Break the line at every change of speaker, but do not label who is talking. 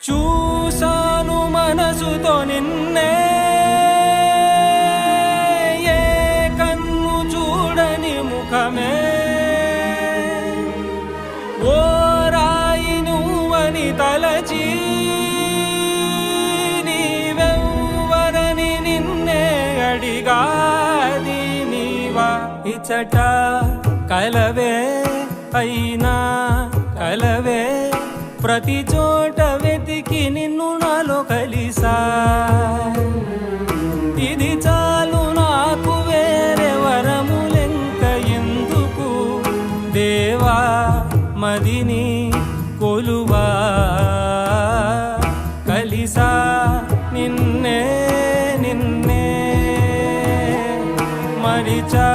చూసాను మనసుతో నిన్నే, ఏ కన్ను చూడని ముఖమే, ఓ రాయి నువ్వని తలచి నీవెవ్వరని నిన్నే అడిగాది నీవా. ఇచ్చట కలవే అయినా కలవే, ప్రతి చోట వెతికి నిన్ను నాలో కలిసా. ఇది చాలు నాకు, వేరే వరములెంక ఎందుకు దేవా, మదిని కొలువా. కలిసా నిన్నే నిన్నే మరిచా